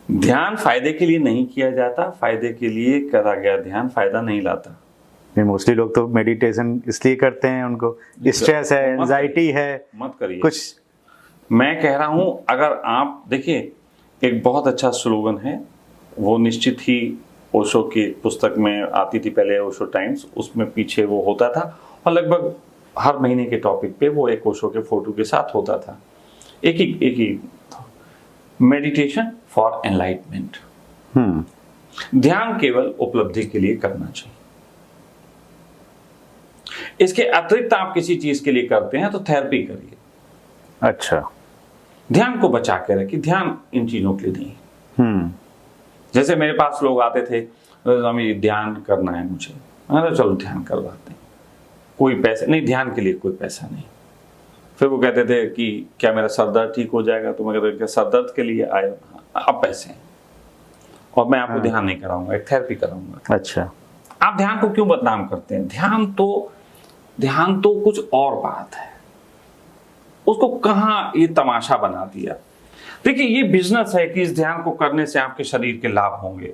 ध्यान फायदे के लिए नहीं किया जाता, फायदे के लिए करा गया ध्यान फायदा नहीं लाता। मोस्टली लोग तो मेडिटेशन इसलिए करते हैं, उनको स्ट्रेस है, एंजाइटी है, मत करिए कुछ। मैं कह रहा हूं, अगर आप देखिए, एक बहुत अच्छा स्लोगन है, वो निश्चित ही ओशो की पुस्तक में आती थी पहले, ओशो टाइम्स, उसमें पीछे वो होता था और लगभग हर महीने के टॉपिक पे वो एक ओशो के फोटो के साथ होता था। एक ही मेडिटेशन फॉर एनलाइटमेंट। ध्यान केवल उपलब्धि के लिए करना चाहिए। इसके अतिरिक्त आप किसी चीज के लिए करते हैं तो थेरेपी करिए। अच्छा, ध्यान को बचा के रखिए, ध्यान इन चीजों के लिए नहीं। जैसे मेरे पास लोग आते थे, स्वामी ध्यान करना है मुझे, मैंने चलो ध्यान करवाते हैं, कोई पैसे नहीं, ध्यान के लिए कोई पैसा नहीं। फिर वो कहते थे कि क्या मेरा सर दर्द ठीक हो जाएगा, तो मैं कहता क्या सर दर्द के लिए आए, अब पैसे हैं और मैं आपको ध्यान नहीं कराऊंगा, एक थेरेपी कराऊंगा। अच्छा, आप ध्यान को क्यों बदनाम करते हैं? ध्यान तो कुछ और बात है, उसको कहाँ ये तमाशा बना दिया। देखिए, ये बिजनेस है कि इस ध्यान को करने से आपके शरीर के लाभ होंगे।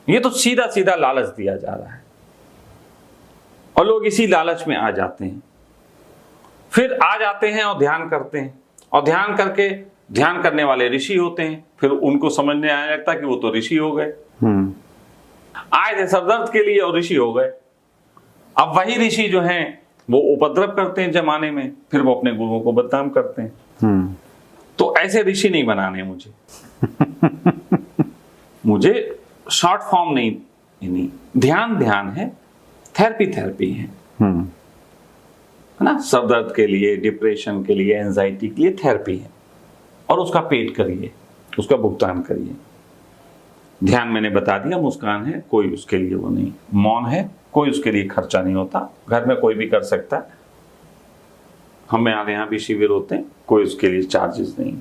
ये तो सीधा सीधा लालच दिया जा रहा है और लोग इसी लालच में आ जाते हैं, फिर आ जाते हैं और ध्यान करते हैं, और ध्यान करके ध्यान करने वाले ऋषि होते हैं, फिर उनको समझने आने लगता कि वो तो ऋषि हो गए। आए थे सरदर्द के लिए और ऋषि हो गए। अब वही ऋषि जो हैं वो उपद्रव करते हैं जमाने में, फिर वो अपने गुरुओं को बदनाम करते हैं। तो ऐसे ऋषि नहीं बनाने मुझे शॉर्ट फॉर्म नहीं, ध्यान है, थेरेपी है ना। सर दर्द के लिए, डिप्रेशन के लिए, एंजाइटी के लिए थेरेपी है, और उसका पेड करिए, उसका भुगतान करिए। ध्यान मैंने बता दिया, मुस्कान है, कोई उसके लिए वो नहीं, मौन है, कोई उसके लिए खर्चा नहीं होता, घर में कोई भी कर सकता है। हमारे यहाँ भी शिविर होते हैं, कोई उसके लिए चार्जेस नहीं।